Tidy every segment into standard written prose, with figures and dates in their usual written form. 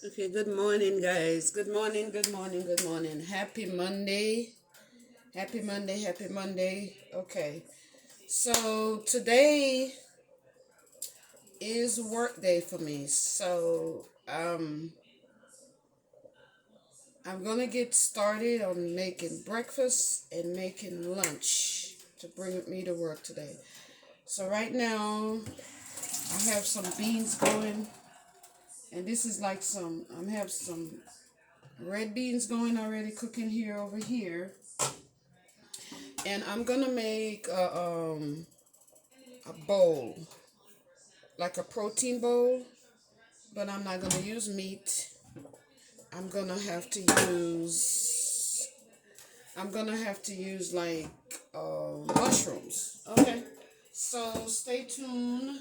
Okay, good morning, guys. Good morning, good morning, good morning. Happy Monday. Happy Monday, happy Monday. Okay, so today is work day for me. I'm gonna get started on making breakfast and making lunch to bring with me to work today. So right now, I have some beans going, and this is like I have some red beans going already cooking here over here. And I'm gonna make a bowl, like a protein bowl, but I'm not gonna use meat. I'm gonna have to use I'm gonna have to use like mushrooms. Okay. So stay tuned.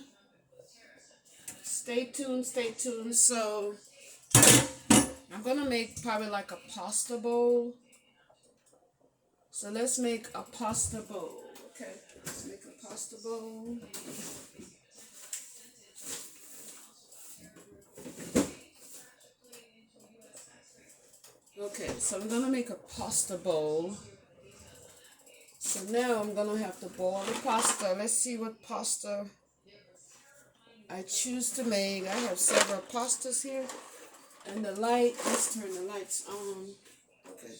So I'm gonna make probably like a pasta bowl. So let's make a pasta bowl. Okay. Let's make a pasta bowl. Okay, so I'm gonna make a pasta bowl. So now I'm gonna have to boil the pasta. Let's see what pasta I choose to make. I have several pastas here. And the light, let's turn the lights on. Okay,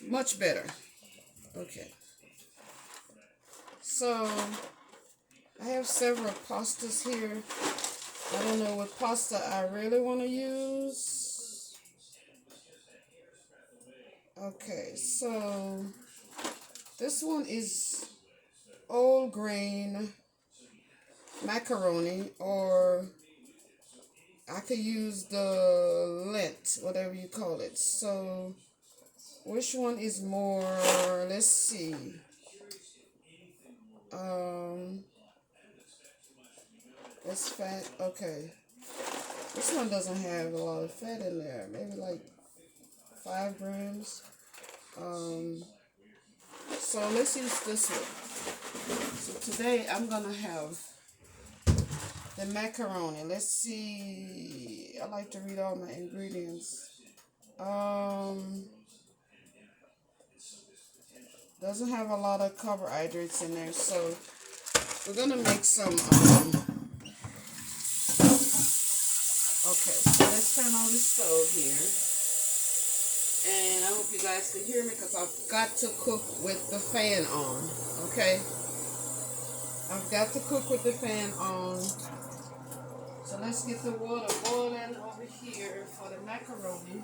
much better. Okay, so I have several pastas here. I don't know what pasta I really want to use. Okay, so this one is all grain macaroni, or I could use the lint, whatever you call it. So which one is more, let's see. Um, it's fat. Okay. This one doesn't have a lot of fat in there. Maybe like 5 grams. Um, so let's use this one. So today I'm gonna have the macaroni. Let's see. I like to read all my ingredients. Um, doesn't have a lot of carbohydrates in there, so we're gonna make some. Okay, so let's turn on the stove here, and I hope you guys can hear me because I've got to cook with the fan on. Okay, I've got to cook with the fan on. So let's get the water boiling over here for the macaroni.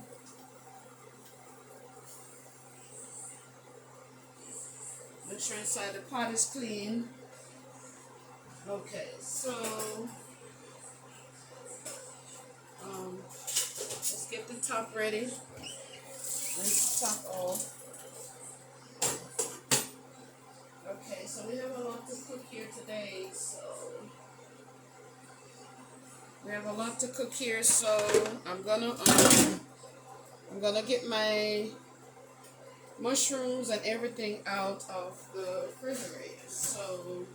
Make sure inside the pot is clean. Okay, so let's get the top ready. Rinse the top off. Okay, so we have a lot to cook here today. We have a lot to cook here, so I'm gonna get my mushrooms and everything out of the refrigerator. So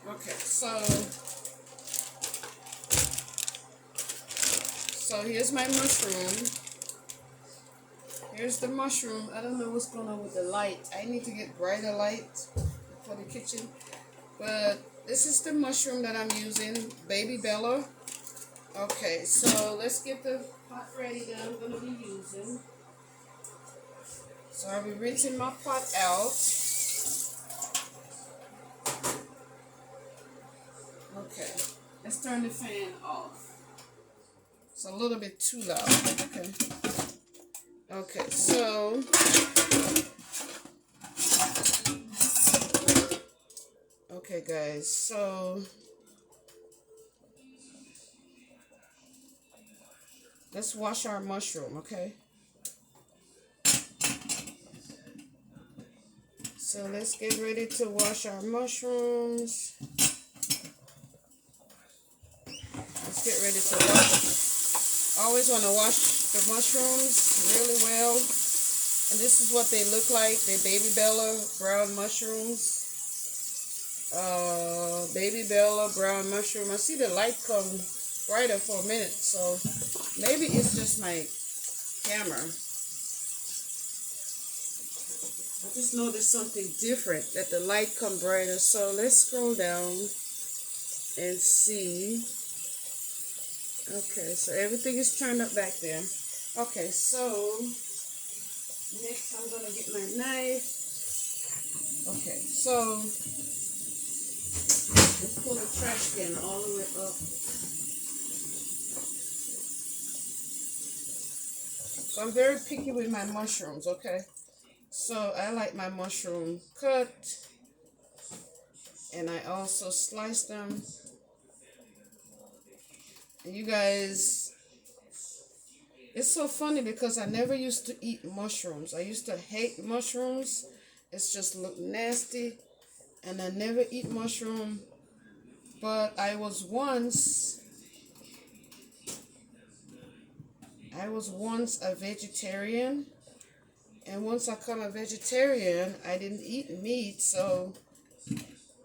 okay, so here's my mushroom. Here's the mushroom. I don't know what's going on with the light. I need to get brighter light for the kitchen. But this is the mushroom that I'm using, Baby Bella. Okay, so let's get the pot ready that I'm going to be using. So I'll be rinsing my pot out. Okay, let's turn the fan off. It's a little bit too loud. Okay. Okay, so okay, guys. So let's wash our mushroom. Okay. So let's get ready to wash our mushrooms. Let's get ready to wash. Always want to wash the mushrooms really well. And this is what they look like. They're Baby Bella brown mushrooms. Baby Bella brown mushroom. I see the light come brighter for a minute, so maybe it's just my camera. I just noticed something different, that the light come brighter. So let's scroll down and see. Okay, so everything is turned up back there. Okay, so next I'm gonna get my knife. Okay, so let's pull the trash can all the way up. So I'm very picky with my mushrooms, okay? So I like my mushroom cut, and I also slice them. And you guys, it's so funny because I never used to eat mushrooms. I used to hate mushrooms. It's just look nasty, and I never eat mushroom. But I was once a vegetarian. And once I became a vegetarian, I didn't eat meat, so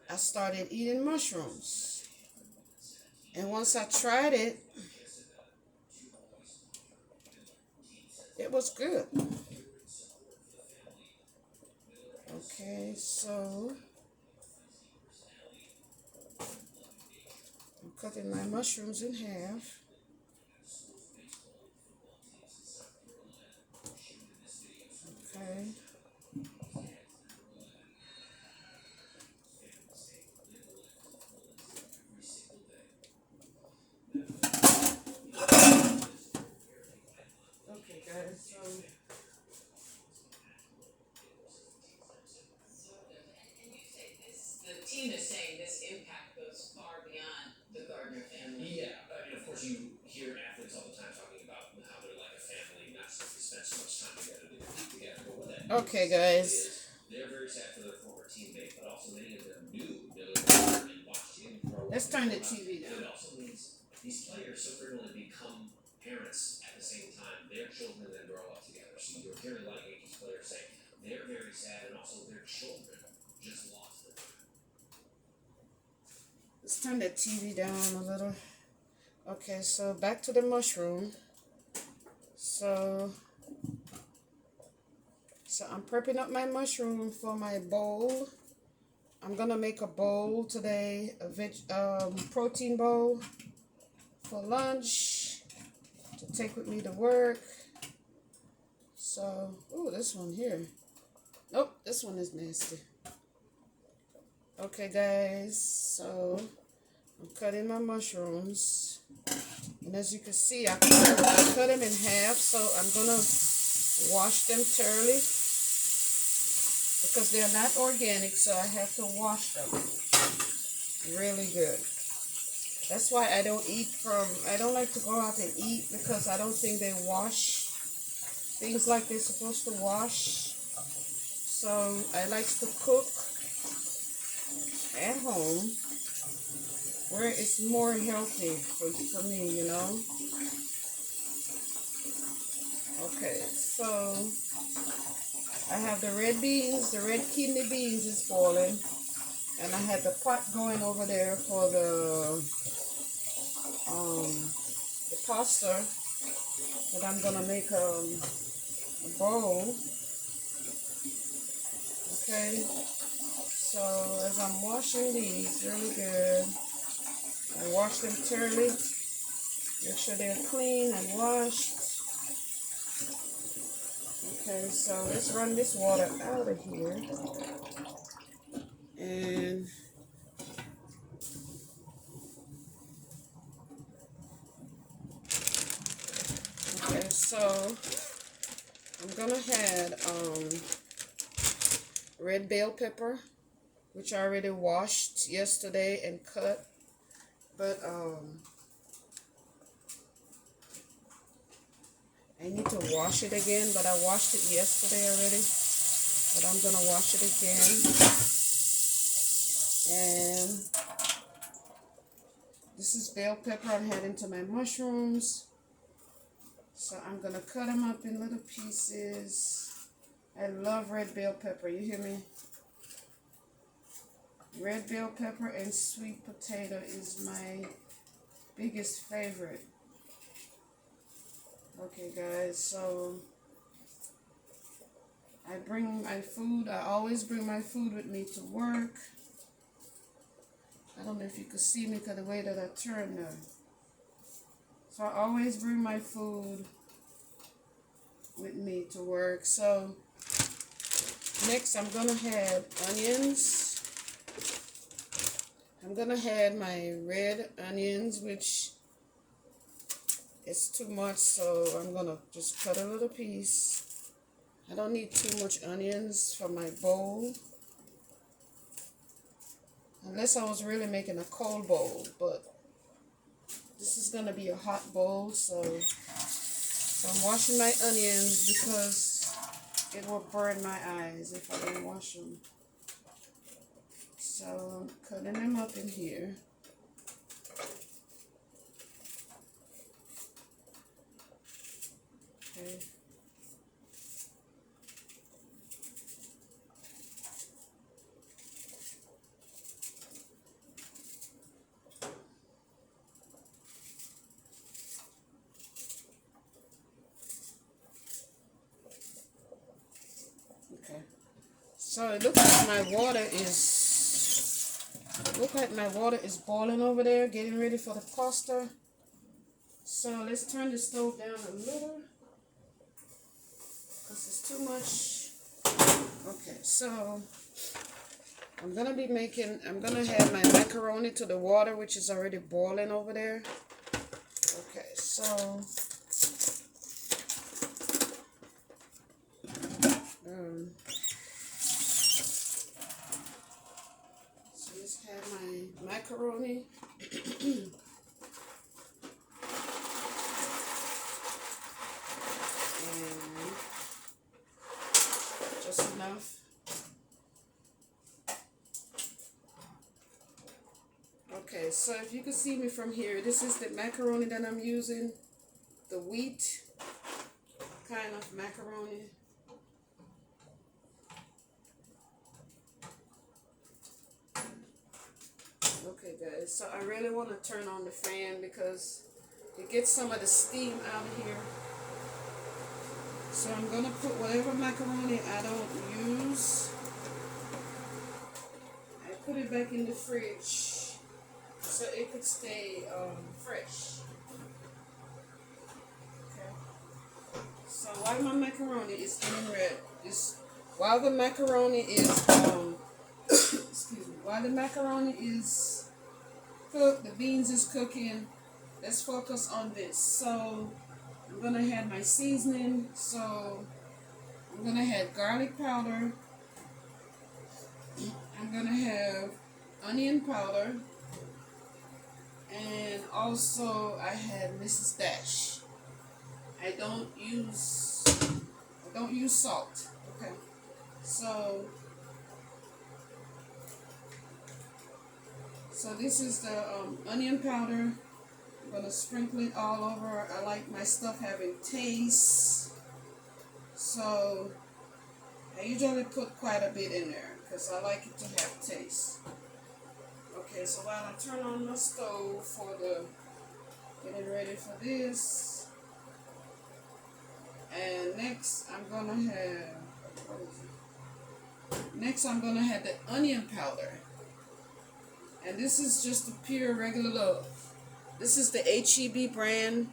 I started eating mushrooms. And once I tried it, it was good. Okay, so I'm cutting my mushrooms in half. Okay. Okay, guys, so the team is saying this impact goes far beyond the Gardner family. Yeah, I mean, of course, you hear athletes all the time talking about how they're like a family, not so they spend so much time together, they compete together. But what that okay, guys. they're very sad for their former teammate, but also many of them knew Miller and watched him grow up. Let's turn the TV It down. also means these players so frequently become parents at the same time. Their children then grow up together. So you're hearing a lot of Yankees players say they're very sad, and also their children just lost them. Let's turn the TV down a little. Okay, so back to the mushroom. So I'm prepping up my mushroom for my bowl. I'm gonna make a bowl today, a protein bowl for lunch to take with me to work. So, ooh, this one here. Nope, this one is nasty. Okay, guys, so I'm cutting my mushrooms. And as you can see, I cut them in half, so I'm gonna wash them thoroughly because they're not organic, so I have to wash them really good. That's why I don't like to go out and eat, because I don't think they wash things like they're supposed to wash. So I like to cook at home where it's more healthy for me, you know. Okay, so I have the red beans, the red kidney beans is boiling, and I had the pot going over there for the pasta that I'm gonna make a bowl. Okay, so as I'm washing these really good, I wash them thoroughly, make sure they're clean and washed. Okay, so let's run this water out of here. And okay, so I'm gonna add red bell pepper, which I already washed yesterday and cut, but I need to wash it again, but I washed it yesterday already, but I'm gonna wash it again. And This is bell pepper I'm adding to my mushrooms. So I'm gonna cut them up in little pieces. I love red bell pepper, you hear me? Red bell pepper and sweet potato is my biggest favorite. Okay guys, so I bring my food, I always bring my food with me to work. I don't know if you could see me because of the way that I turn now. So I always bring my food with me to work. So next I'm gonna add onions. I'm gonna add my red onions, which is too much, so I'm gonna just cut a little piece. I don't need too much onions for my bowl, unless I was really making a cold bowl, but this is gonna be a hot bowl, so I'm washing my onions because it will burn my eyes if I don't wash them. So I'm cutting them up in here. Okay. Okay. So it looks like my water is boiling over there, getting ready for the pasta. So let's turn the stove down a little because it's too much. Okay, so I'm gonna add my macaroni to the water, which is already boiling over there. Okay, so let's add my macaroni. And just enough. Okay, so if you can see me from here, this is the macaroni that I'm using, the wheat kind of macaroni. Okay guys, so I really want to turn on the fan because it gets some of the steam out of here. So I'm going to put whatever macaroni I don't use, I put it back in the fridge so it could stay fresh. Okay. So while my macaroni is getting red, while the macaroni is excuse me, while the macaroni is cooked, the beans is cooking, let's focus on this. So I'm gonna add my seasoning. So I'm gonna add garlic powder. I'm gonna have onion powder, and also I had Mrs. Dash. I don't use salt. Okay, so this is the onion powder. I'm gonna sprinkle it all over. I like my stuff having taste, so I usually put quite a bit in there because I like it to have taste. Okay, so while I turn on the stove for getting ready for this, and next I'm gonna have the onion powder, and this is just the pure regular love. This is the H-E-B brand,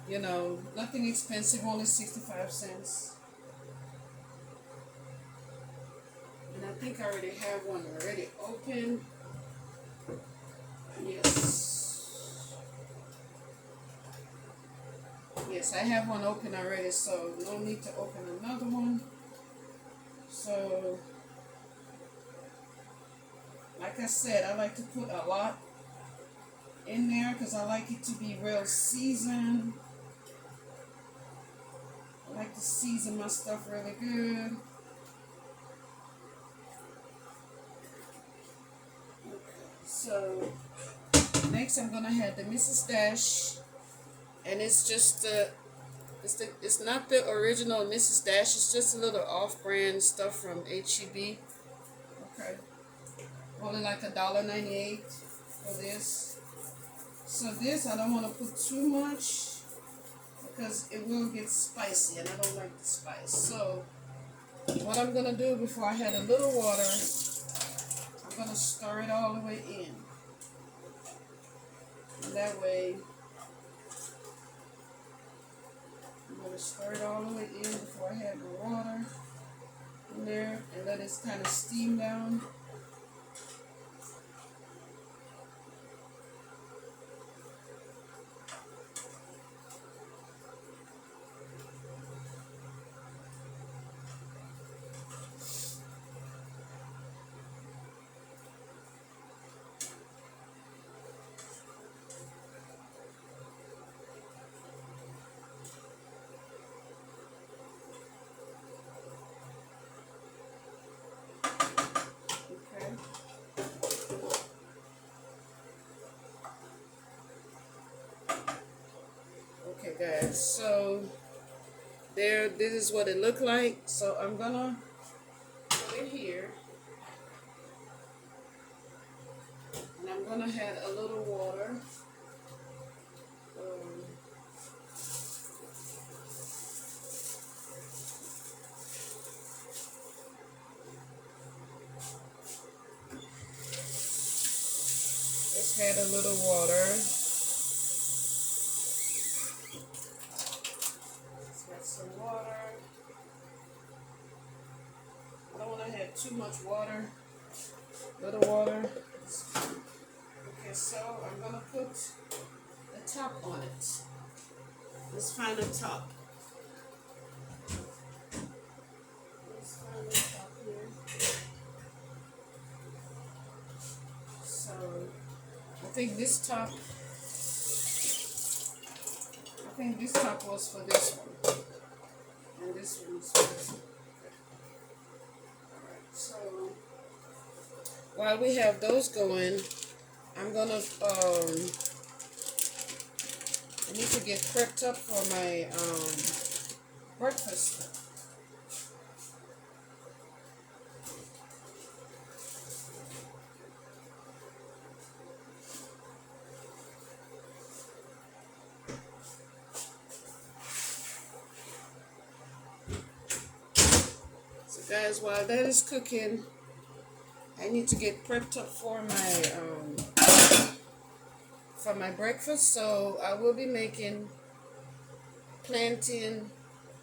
you know, nothing expensive, only 65 cents. And I think I already have one already open. Yes, I have one open already, so no need to open another one. So, like I said, I like to put a lot in there because I like it to be real seasoned. I like to season my stuff really good. Okay, so next next I'm gonna have the Mrs. Dash, and it's just it's not the original Mrs. Dash. It's just a little off-brand stuff from HEB. Okay, only like $1.98 for this. So this I don't want to put too much because it will get spicy, and I don't like the spice. So what I'm gonna do before I add a little water, I'm gonna stir it all the way in. And that way, I'm going to stir it all the way in before I add my water in there and let it kind of steam down. Okay guys, so this is what it looked like. So I'm gonna put it here, and I'm gonna add a little water. Let's add a little water. Some water. I don't want to have too much water. Little water. Okay, so I'm gonna put the top on it. Let's find the top. Let's find the top here. So I think this top was for this one. And this one's for this one. Alright, so while we have those going, I'm gonna I need to get prepped up for my breakfast. Guys, while that is cooking, I need to get prepped up for my breakfast. So I will be making plantain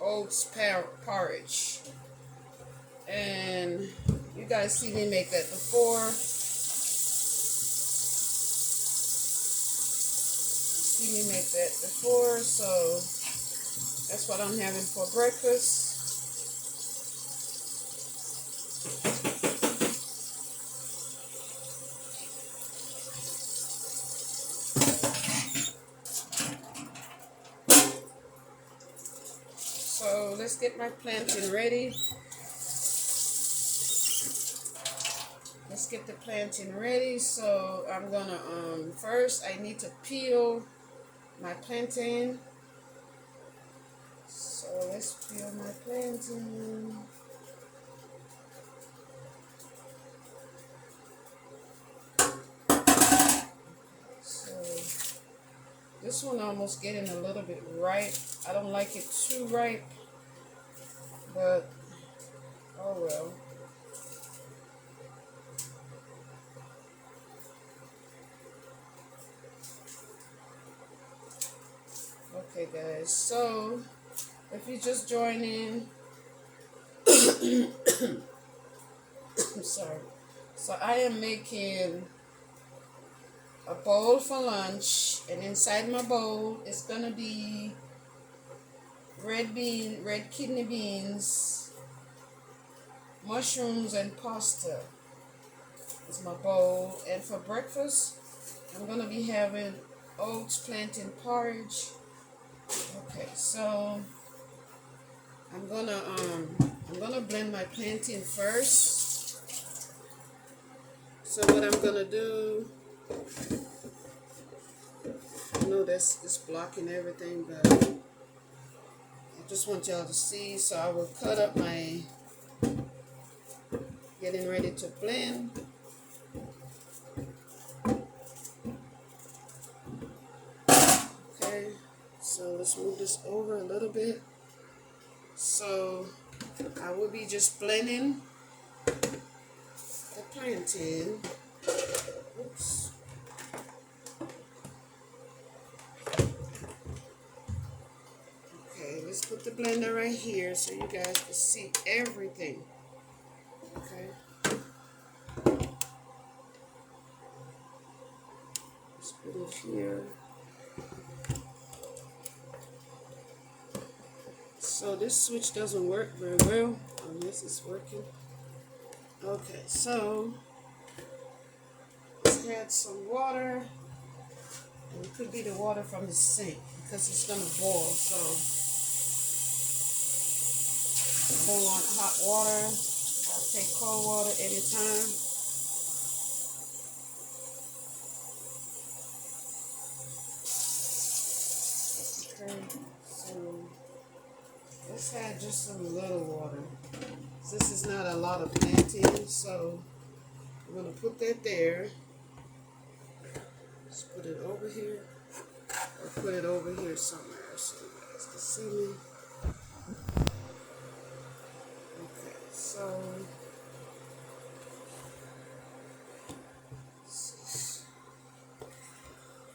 oats porridge, and you guys see me make that before. So that's what I'm having for breakfast. So let's get my plantain ready. Let's get the plantain ready. So I'm gonna first I need to peel my plantain. So let's peel my plantain. So this one almost getting a little bit ripe. I don't like it too ripe, but oh well. Okay guys, so if you just join in, I'm sorry. So I am making a bowl for lunch, and inside my bowl is gonna be red kidney beans, mushrooms, and pasta. Is my bowl. And for breakfast, I'm gonna be having oats plantain porridge. Okay, so I'm gonna blend my plantain first. So what I'm gonna do that's it's blocking everything, but I just want y'all to see. So I will cut up my, getting ready to blend. Okay, so let's move this over a little bit. So I will be just blending the plantain. Oops. Okay, let's put the blender right here so you guys can see everything. Okay. Let's put it here. So this switch doesn't work very well. Oh, this is working. Okay, so let's add some water. And it could be the water from the sink because it's going to boil. So I don't want hot water. I'll take cold water anytime. Okay, so let's add just some little water. This is not a lot of plantain, so I'm going to put that there. Just put it over here, or put it over here somewhere so you guys can see me. Okay, so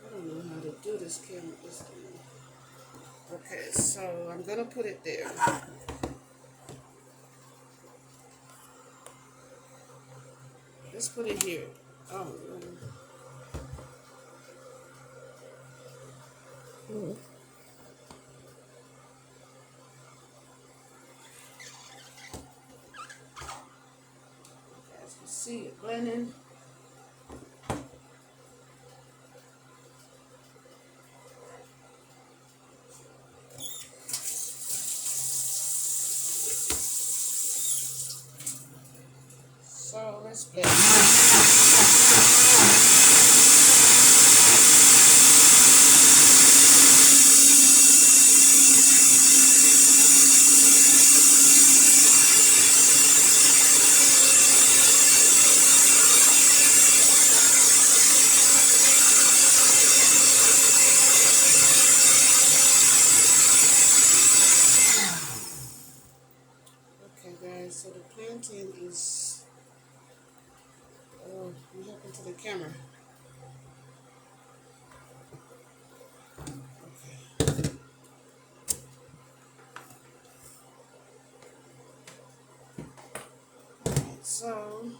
I don't know how to do this camera this thing. Okay, so I'm gonna put it there. Let's put it here. Oh, no. As you see it blending. So let's blend. Okay guys, so the plantain is, oh, what happened to the camera? Okay. Alright, so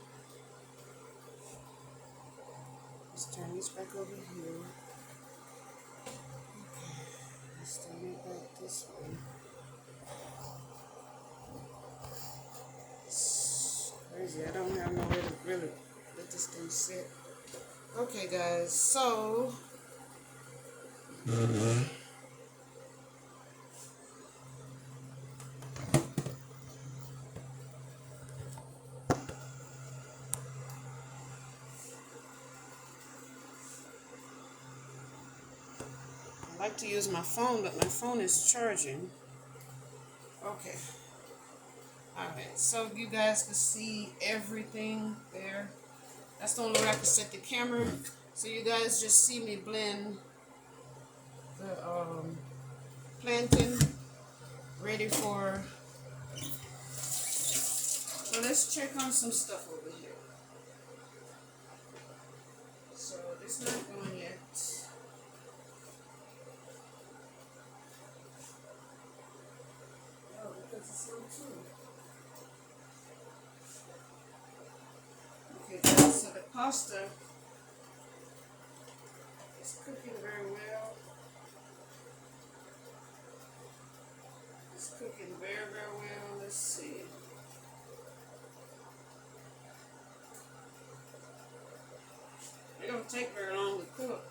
let's turn this back over here. Okay, let's turn it back this way. It's crazy, I don't have no way to really let this thing sit. Okay guys, so I like to use my phone, but my phone is charging. Okay. Alright, so you guys can see everything there. That's the only way I can set the camera. So you guys just see me blend the plantain ready for. So let's check on some stuff over here. So it's not going yet. Oh, because it's slow too. Okay, guys, so the pasta is cooking very well. It's cooking very, very well. Let's see. It don't take very long to cook.